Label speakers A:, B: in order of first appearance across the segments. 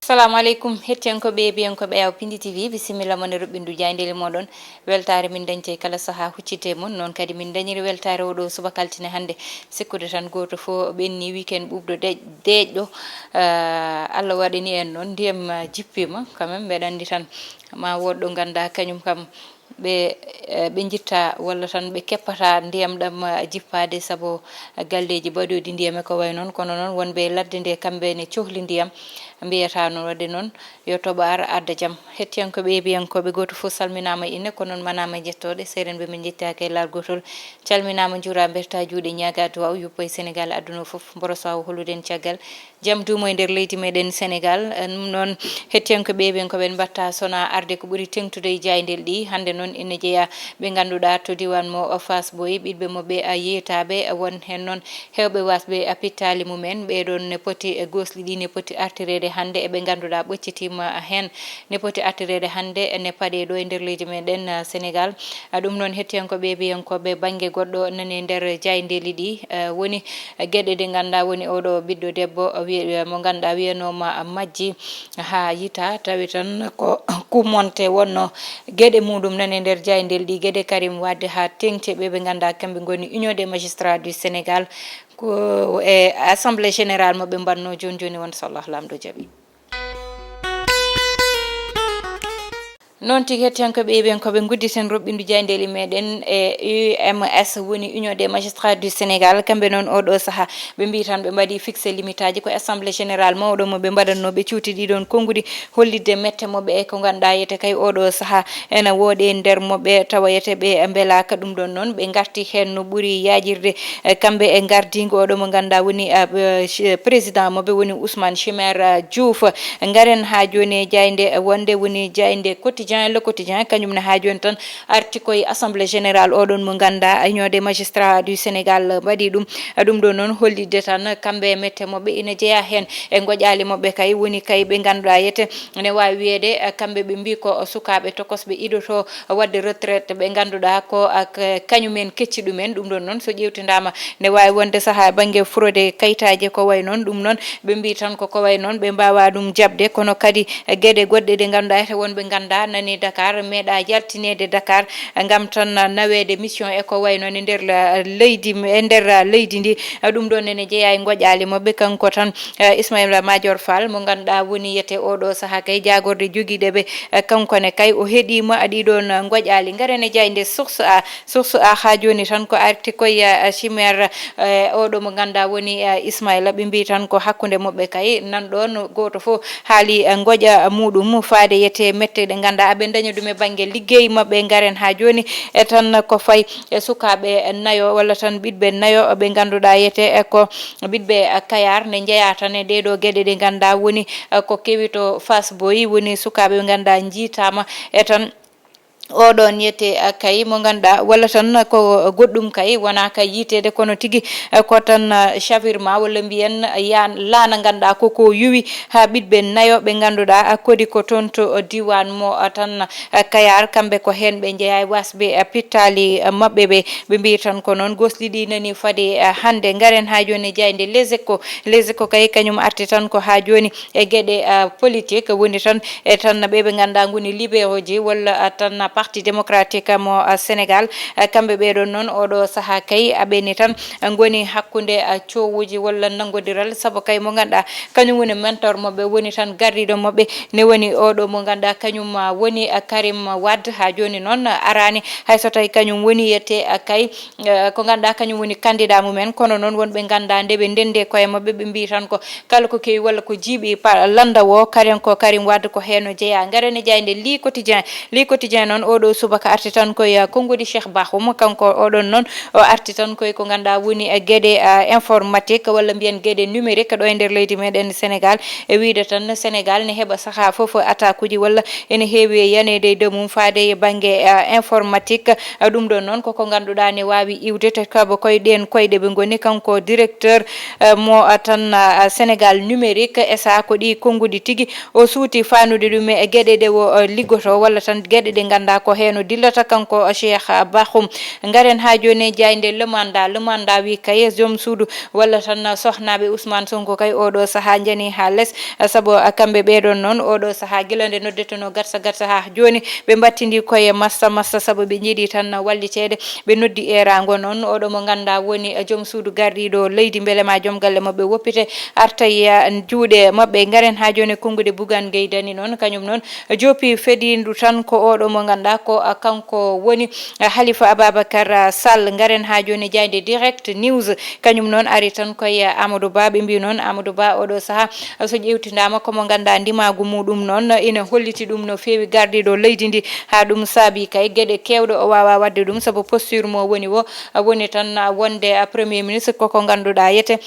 A: Assalamu alaikum hettiyankoɓe biyankoɓe Aw Piindi TV bisimilla mon e ruɓɓindu jayndeli moɗon weltare min dañce kala saaha huccite mon noon kadi min dañiri weltare oɗo subaka altine hannde sikkude tan goto fo ɓenni weekend ɓuɓɗo deƴƴo Allah waɗani en noon ndiyam jippima quand même mbeɗa andi tan ma woɗɗo ganda kañum kam ɓe jitta walla tan ɓe keppata ndiyam ɗam jippade saabu galleji baɗoɗi ndiyam e ko way noon kono noon wonɓe ladde nde kamɓe ne cohli ndiyam mbiyata noon wadde noon yo toɓar adda jaam hettiyankoɓe biyankoɓe goto fof salminama inne ko noon manama jettoɗe seeɗen ɓe min jettaki e largotol calminama juura berta juuɗe ñaga duwaw yuppo e Sénégal aduna foof mborosawo hollude caggal jaam duumo e nder leydi meɗen Sénégal ɗum noon hettiyankoɓe biyankoɓe mbatta sona arde ko ɓuuri tengtude e jaydel ɗi hande noon ene jeeya ɓe ganduɗa to diwan mo Fass Boye ɓiɗɓe moɓe yeetaɓe won hen noon hewɓe wasɓe pittali mumen ɓeɗon ne poti gosli ɗi ne poti artirede hande eɓe ganduɗa ɓoccitima hen ne poti artirede hande ne paaɗe ɗo e nder leydi meɗen Sénégal ɗum noon hettiyankoɓe biyankoɓe banggue goɗɗo nani nder jaydeli ɗi woni gueɗe ɗe ganduɗa woni oɗo ɓiɗɗo debbo mo ganduɗa wiyanoma majji ha yita tawi tan ko kumonte wonno gueɗe muɗum nani nder jaydel ɗi gueɗe Karim Wade ha tengti ɓe ganduɗa kamɓe goni union des magistrats du Sénégal ko e assemblée générale moɓe mbanno joni won so Allah lamɗo jaaɓi noon tigi hettiyankoɓe ɓiyankoɓe gudditen roɓɓindu jaydeli meɗen e UMS woni union des magistrats du Sénégal kamɓe noon oɗo saaha ɓe mbi tan ɓe mbaɗi fixé limite aji ko assemblée générale mawɗo mo ɓe mbaɗanno ɓe cuuti ɗiɗon konngudi hollidde mette moɓe e ko ganduɗa yete kay oɗo saaha ene wooɗe nder moɓe tawa yete ɓe beelaka ɗum ɗon noon ɓe garti hen no ɓuuri yajirde kamɓe e gardigo oɗo mo ganduɗa woni président moɓe woni Ousmane Chimère Diouf garen ha joni jayde wonde woni jayde le quotidien kañum ne ha joni tan arti koye assemblée générale oɗon mo ganda union des magistrats du Sénégal mbaɗi ɗum ɗo noon hollidde tan kamɓe mette moɓe ina jeeya hen e goƴali moɓe kay woni kay ɓe ganduɗa yete ne wawi wiyede kamɓe ɓe mbi ko sukaɓe tokosɓe idoto wadde retraite ɓe ganduɗa ko kañumen kecci ɗumen ɗum ɗon noon so ƴewtidama ne wawi wonde saaha banggue fraude kayitaji ko way noon ɗum noon ɓe mbi tan ko way noon ɓe mbawa ɗum jabde kono kadi gueɗe goɗɗe ɗe ganduɗa yete wonɓe ganda nani Dakar meeɗa yaltinede Dakar gam tan nawede mission e ko way noon e nder leydi ndi ɗum ɗon ene jeeya e goƴali moɓe kanko tan Ismaïla Madior Fall mo ganduɗa woni yete oɗo saaha kay jagorde joguiɗeɓe kankone kay o heeɗima ɗiɗon goƴali garene jayde source a ha joni tan ko arti koye Chimère oɗo mo ganduɗa woni Ismaïla ɓe mbi tan ko hakkude moɓe kay nanɗon goto fo haali goƴa muɗum faade yete mette ɗe ganduɗa ɓe daña ɗum e banggue liggey mabɓe garen ha joni e tan ko fayi e sukaɓe nayo walla tan ɓiɗɓe nayo ɓe ganduɗa yete ko ɓiɗɓe Kayar ne jeeya tan e ɗeɗo gueɗe ɗe ganduɗa woni ko kewi to Fass Boye woni sukaɓe ɓe ganduɗa jiitama e tan oɗon yette kay mo ganduɗa walla tan ko goɗɗum kay wona kay yitede kono tigui ko tan chavirement walla mbiyen laana ganduɗa koko yuwi ha ɓiɗɓe nayo ɓe ganduɗa kodi ko toon to diwan mo tan Kayar kamɓe ko hen ɓe jeeya e wasɓe pittali mabɓe ɓe mbi tan ko noon gosliɗi nani faade hande garen ha joni jayde les échos kay kañum arti tan ko ha joni e gueɗe politique woni tan e tan ɓe ganduɗa goni libéraux ji walla tan parti démocratique mo Sénégal kamɓe ɓeɗon noon oɗo saaha kay aɓeni tan goni hakkude cowuji walla nanggodiral saabu kay mo ganduɗa kañum woni mentor moɓe woni tan gardiɗo moɓe ne woni oɗo mo ganduɗa kañum woni Karim Wade ha joni noon arani hayso tawi kañum woni yette kay ko ganduɗa kañum woni candidat mumen kono noon wonɓe ganduɗa nde ɓe ndende koye mabɓe ɓe mbi tan ko kala ko kewi walla ko jiiɓi landawo Karim Wade ko heno jeeya garene jayde li quotidien noon oɗo subaka arti tan koye konngudi Cheikh Bakhoum kanko oɗon noon o arti tan koye ko ganduɗa woni gueɗe informatique walla mbiyen gueɗe numérique ɗo e nder leydi meɗen Sénégal e wiide tan Sénégal ne heeɓa saaha foof attaque uji walla ene heewi yanede de mum faade e banggue informatique ɗum ɗon noon koko ganduɗa ne wawi iwde te kaba koye ɗen koyɗe ɓe goni kanko directeur mo tan Sénégal numérique esa ko ɗi konngudi tigui o suuti fanude ɗum e gueɗe ɗe o liggoto walla tan gueɗe ɗe ganduɗa ganduɗa ko heno dillata kanko Cheikh Bakhoum. Ngaren ha joni jayde le mandat wi kay joom suudu walla tan sohnaɓe Ousmane Sonko kay oɗo saaha jani ha less saabu kamɓe ɓeɗon noon oɗo saaha guilande noddeteno gatsa ha joni ɓe battidi koye massa saabu ɓe jiiɗi tan wallitede ɓe noddi erago noon oɗo mo ganduɗa woni joom suudu gardiɗo leydi beelema joom galle mabɓe woppite artay juuɗe mabɓe. Ngaren ha joni kongude Bougane Gueye Dany noon kañum noon joppi fedindu tan ko oɗo mo ganduɗa ko kanko woni Halifa Ababacar Sall. Ngaren ha joni jayde direct news kañum noon ari tan koye Amadou Ba ɓe mbi noon Amadou Ba oɗo saaha so ƴewtidama komo ganduɗa ndimagu muɗum noon ina holliti ɗum no fewi gardiɗo leydi ndi ha ɗum saabi kay gueɗe kewɗe o wawa wadde ɗum saabu posture mo woni o woni tan wonde premier ministre koko ganduɗa yete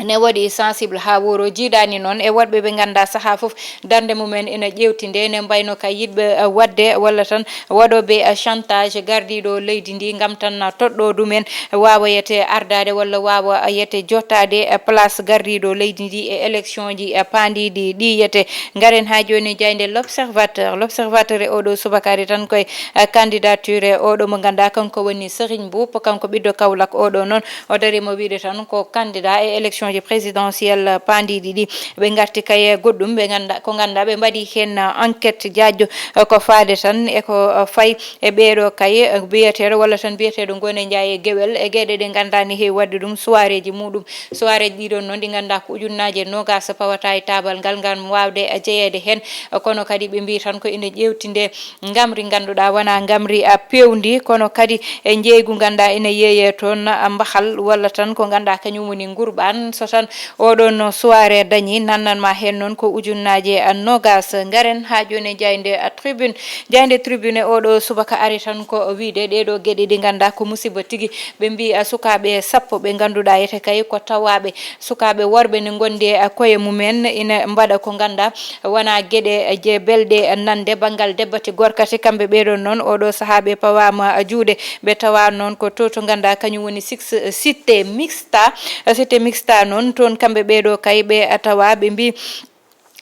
A: ne waɗi sensible ha woro jiiɗani noon e woɗɓe ɓe ganduɗa saaha foof darde mumen ina ƴewtinde ne mbayno kay yiɗɓe wadde walla tan waɗoɓe chantage gardiɗo leydi ndi gam tan toɗɗo ɗumen wawa yete ardade walla wawa yete jottade place gardiɗo leydi ndi e élection ji pandiɗi ɗi yete. Ngaren ha joni jayde l'observateur e oɗo subakari tan koye candidature oɗo mo ganduɗa kanko woni Serigne Mboup kanko ɓiɗɗo Kaolack oɗo noon o darimo wiide tan ko candidat e élection ji présidentielle pandiɗi ɗi ɓe garti kay goɗɗum ɓe ganda ko ganduɗa ɓe mbaɗi hen enquête diadio ko faade tan e ko fayi e ɓeeɗo kay biyeteɗo walla tan biyeteɗo Gone Ndiaye Guewel e gueɗe ɗe ganduɗa ni heewi wadde ɗum soirée ji muɗum soirée ji ɗiɗon noon ɗi ganduɗa ko ujunnaje nogas pawata e tabal ngal ngam wawde jeeyede hen kono kadi ɓe mbi tan ko ina ƴewtinde gamri ganduɗa wona gamri pewdi kono kadi e jeygu ganduɗa ina yeeye toon mbahal walla tan ko ganduɗa kañum woni gurɓan so tan oɗon soirée dañi nannanma hen noon ko ujunnaje nogas. Ngaren ha joni jayde tribune oɗo subaka ari tan ko wiide ɗeɗo gueɗe ɗi ganduɗa ko musiba tigui ɓe mbi sukaɓe sappo ɓe ganduɗa yete kay ko tawaɓe sukaɓe worɓe ne gondi koye mumen ina mbaɗa ko ganduɗa wona gueɗe je belɗe nande banggal debbati gorkati kamɓe ɓeɗon noon oɗo saaha ɓe pawama juuɗe ɓe tawa noon ko to ganduɗa kañum woni cité mixta noon toon kamɓe ɓeɗo kay ɓe tawa ɓe mbi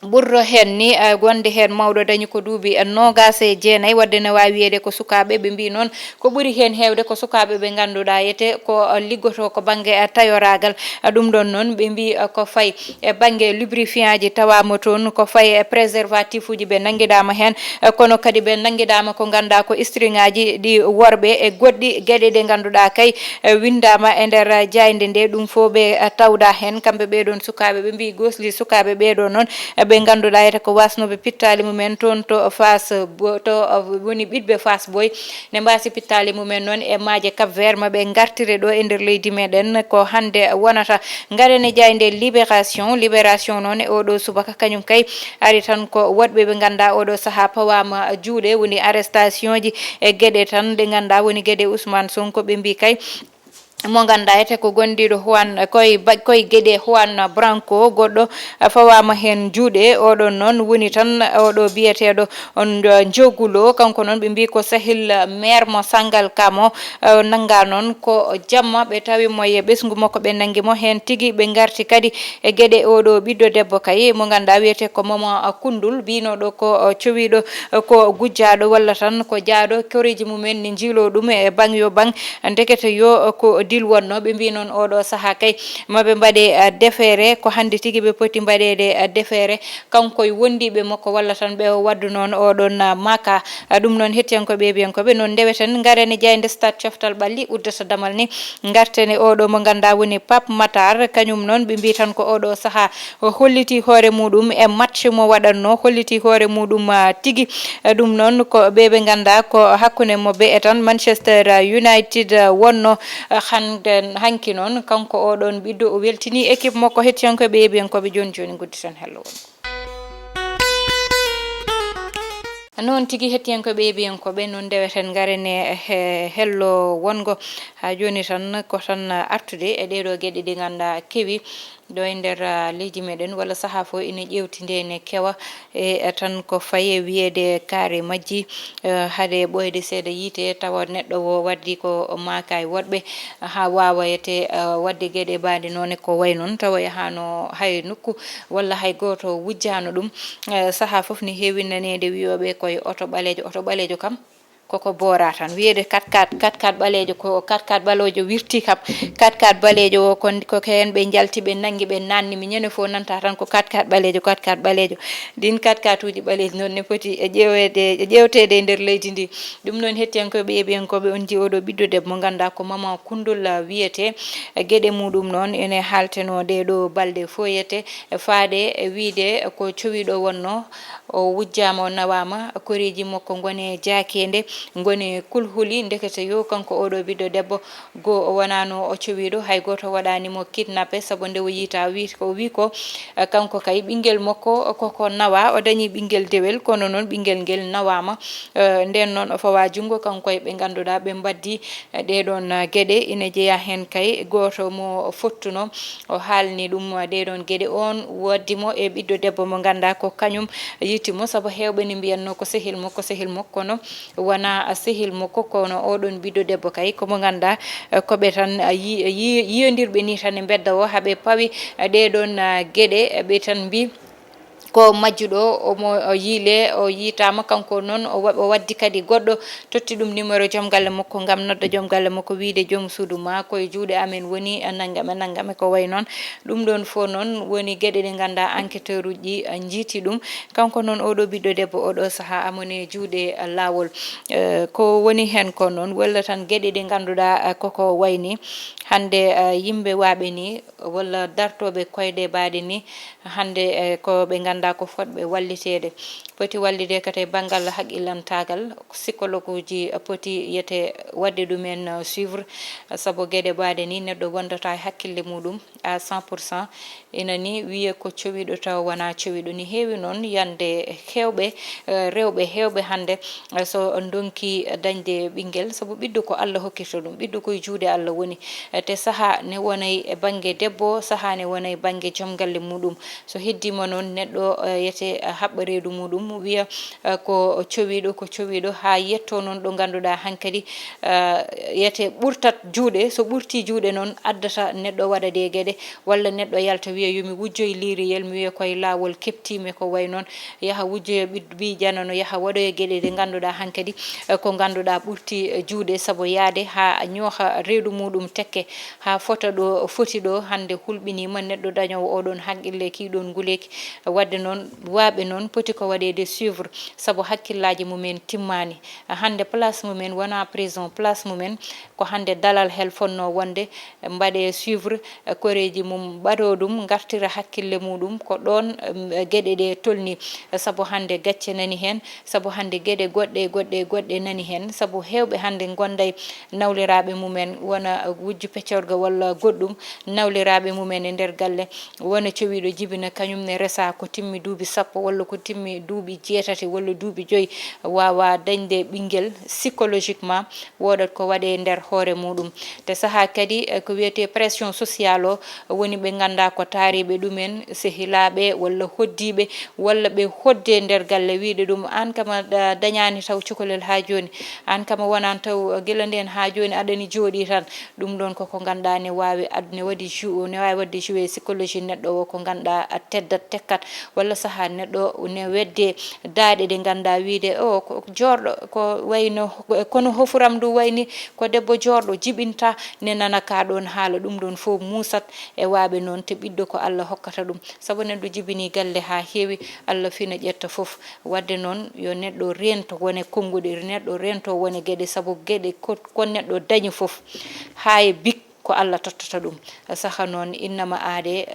A: ɓurɗo hen ni wonde hen mawɗo dañi ko duuɓi nogas e jeenayyi wadde ne wawi wiyede ko sukaɓe ɓe mbi noon ko ɓuuri hen hewde ko sukaɓe ɓe ganduɗa yete ko liggoto ko banggue tayoragal ɗum ɗon noon ɓe mbi ko fayi e banggue lubrifiant ji tawama toon ko fayi e préservatif uji ɓe nanguiɗama hen kono kadi ɓe nanguiɗama ko ganduɗa ko string aji ɗi worɓe e goɗɗi gueɗe ɗe ganduɗa kay windama e nder jayde nde ɗum fo ɓe tawda hen kamɓe ɓeɗon sukaɓe ɓe mbi gosli sukaɓe ɓeɗo noon ɓe ganduɗa yete ko wasnoɓe pittali mumen toon to to woni ɓiɗɓe Fass Boy ne mbasi pittali mumen noon e maaje Cap Vert maɓe gartire ɗo e nder leydi meɗen ko hande wonata. Ngarene jayde libération noon e oɗo subaka kañum kay ari tan ko woɗɓe ɓe ganduɗa oɗo saaha pawama juuɗe woni arrestation ji e gueɗe tan ɗe ganduɗa woni gueɗe Ousmane Sonko ɓe mbi kay mo ganduɗa ete ko gondiɗo koye gueɗe Juan Branco goɗɗo fawama hen juuɗe oɗon noon woni tan oɗo biyeteɗo on jogulo kanko noon ɓe mbi ko sahil maire mo Sangal Kamo nanga noon ko jamma ɓe tawimo e ɓesgu makko ɓe nanguimo hen tigui ɓe garti kadi e gueɗe oɗo ɓiɗɗo debbo kay mo ganduɗa wiyete ko Mama Koundoul binoɗo ko cowiɗo ko gujjaɗo walla tan ko jaaɗo koreji mumen ne jiilo ɗum e bang yo bang dekete yo ko dil wonno ɓe mbi noon oɗo saaha kay maɓe mbaɗe déféré ko hande tigui ɓe poti mbaɗede déféré kanko e wondiɓe makko walla tan ɓe waddu noon oɗon maka ɗum noon hettiyankoɓe biyankoɓe noon ndeweten garene jayde stade coftal ɓalli uddata damal ni gartene oɗo mo ganduɗa woni Pape Matar kañum noon ɓe mbi tan ko oɗo saaha holliti hoore muɗum e match mo waɗanno holliti hoore muɗum tigui ɗum noon ko ɓe ganduɗa ko hakkude mabɓe e tan Manchester United wonno hanki noon kanko oɗon ɓiɗɗo o weltini équipe makko hettiyankoɓe yeɓiyankoɓe joni gudditen hello noon tigui hettiyankoɓe yeɓiyankoɓe noon ndeweten garene hello wongo ha joni tan ko tan artude e ɗeɗo gueɗe ɗi ganduɗa kewi ɗo e nder leydi meɗen walla saaha fo ina ƴewtide ne kewa e tan ko faye wiyede kaare majji haade ɓoyde seeɗa yiite tawa neɗɗo o waddi ko maaka e woɗɓe ha wawayete wadde gueɗe bade noon ko way noon tawa yahano hay nokku walla hay goto wujjano ɗum saaha foof ne heewi nanede wiyoɓe koye oto ɓalejo kam koko bora tan wiide 4x4 balejo ko 4x4 balojo wirti kam 4x4 balejo ko ken be jalti be nangi be nanni mi nyene fo nanta tan ko 4x4 balejo din 4x4 uji balejo non ne poti ƴewtede e nder leydi ndi dum non hettiyankoɓe yeɓiyankoɓe on ji oɗo ɓiɗɗo debbo mo ganda ko mama kundul wiyete gueɗe muɗum noon ene halteno de ɗo balɗe fo yete faade wiide ko cowiɗo wonno o wujjama o nawama koreji makko gone jakende gone kulhuli ndekete yo kanko oɗo ɓiɗɗo debbo go wonano o cowiɗo hay goto waɗanimo kidnappé saabu nde o yita wi ko kanko kay ɓinguel makko koko nawa o dañi ɓinguel dewel kono noon ɓinguel ngel nawama nden noon o fawa jungo kanko e ɓe ganduɗa ɓe mbaddi ɗeɗon gueɗe ina jeeya hen kay goto mo fottuno o haalni ɗum ɗeɗon gueɗe on waddimo e ɓiɗɗo debbo mo ganda ko kañum yitimo saabu hewɓe ne mbiyanno ko sehil makko kono wona sehil makko kono oɗon ɓiɗɗo debbo kay komo ganda koɓe tan yiyodirɓe ni tan e bedda o haaɓe pawi ɗeɗon gueɗe ɓe tan mbi ko majjuɗo omo yiile o yitama kanko noon o waddi kadi goɗɗo totti ɗum numéro joom galle makko gam nodda joom galle makko wiide joom suudu ma koye juuɗe amen woni naggame ko way noon ɗum ɗon fo noon woni gueɗe ɗe ganda enquêteur uji jiiti ɗum kanko noon oɗo ɓiɗɗo debbo oɗo saaha amone juuɗe lawol ko woni hen ko noon walla tan gueɗe ɗe ganduɗa koko wayni hande yimɓe waɓe ni walla dartoɓe koyɗe baɗe ni hande ko ɓe ganda ko fotɓe wallitede poti wallide kate banggal haqillantagal psychologue uji poti yete wadde ɗumen suivre saabu gueɗe baɗe ni neɗɗo wondata hakkille muɗum à 100% ina ni wiye ko cowiɗo taw wona cowiɗo ni heewi noon yande rewɓe hewɓe hande so donki dañde ɓinguel saabu ɓiɗɗo ko Allah hokkirta ɗum ɓiɗɗo koye juuɗe Allah woni te saaha ne wonay e banggue debbo saaha ne wonay banggue joom galle muɗum so heddima noon neɗɗo yete haɓɓa reedu muɗum wiya ko cowiɗo ha yetto noon ɗo ganduɗa hankkadi yete ɓurtat juuɗe so ɓurti juuɗe noon addata neɗɗo waɗa de gueɗe walla neɗɗo yalta wiya yomi wujjoye liiriyel mi wiya koye lawol keptimi ko way noon yaaha wujjoye bi janano yaaha waɗoye gueɗe ɗe ganduɗa hankkadi ko ganduɗa ɓurti juuɗe saabu yaade ha ñooha reedu muɗum tekke ha fota ɗo foti ɗo hande hulɓinima neɗɗo dañowo oɗon haqqille kiɗon guleki wadde noon waɓe noon poti ko waɗede suivre saabu hakkillaji mumen timmani hande place mumen wona prison place mumen ko hande dalal hel fonno wonde mbaɗe suivre koreji mum ɓaɗo ɗum gartira hakkille muɗum ko ɗon gueɗe ɗe tolni saabu hande gacce nani hen saabu hande gueɗe goɗɗe nani hen saabu hewɓe hande gonday nawliraɓe mumen wona wujju peccorga walla goɗɗum nawliraɓe mumen e nder galle wona cowiɗo jibina kañumne resa ko timmi duuɓi sappo walla ko timmi duuɓi jeetati walla duuɓi joyyi wawa dañde ɓinguel psychologiquement woɗat ko waɗe nder hoore muɗum te saaha kadi ko wiyete pression sociale o woni ɓe ganda ko taariɓe ɗumen sehilaɓe walla hoddiɓe walla ɓe hodde nder galle wiide ɗum an kama dañani taw cukalel ha joni an kama wonani taw guila nden ha joni aɗani jooɗi tan ɗum ɗon koko ganduɗa ne wawi wadde joué psychologie neɗɗo o ko ganduɗa teddat tekkat walla saaha neɗɗo ne wedde daaɗe ɗe ganduɗa wiide o ko jorɗo ko wayno kono hofuram ndu wayni ko debbo jorɗo jibinta ne nana ka ɗon haala ɗum ɗon fof musat e waɓe noon te ɓiɗɗo ko Allah hokkata ɗum saabu neɗɗo jibini galle ha heewi Allah fina ƴetta foof wadde noon yo neɗɗo rento wone konnguɗi neɗɗo rento wone gueɗe saabu gueɗe ko neɗɗo dañi foof ha e bik ko Allah tottata ɗum saaha noon innama aade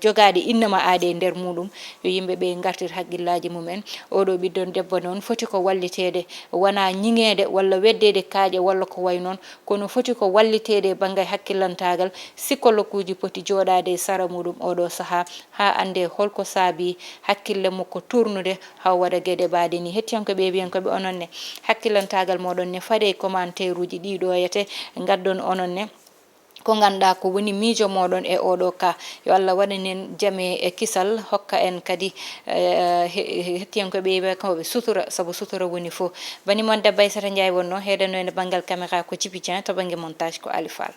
A: jogade innama aade e nder muɗum yo yimɓeɓe gartir haqqillaji mumen oɗo ɓiɗɗon debbo noon foti ko wallitede wona ñiŋede walla weddede kaaƴe walla ko way noon kono foti ko wallitede bangay hakkillantagal psychologue uji poti joɗade e sara muɗum oɗo saaha ha ande holko saabi hakkille makko tournude haw waɗa gueɗe baɗe ni hettiyankoɓe wiyankoɓe ononne hakkillantagal moɗon ne faade commentaire uji ɗiɗo yete gaddon ononne ko ganduɗa ko woni miijo moɗon e oɗo ka yo Allah waɗanen jaame e kisal hokka en kadi hettiyankoɓe wiyankoɓe sutura saabu sutura woni fo bani moon debbo Aissata Ndiaye wonno heɗano e banggal caméra ko Djiby Dieng to banggue montage ko Ali Fall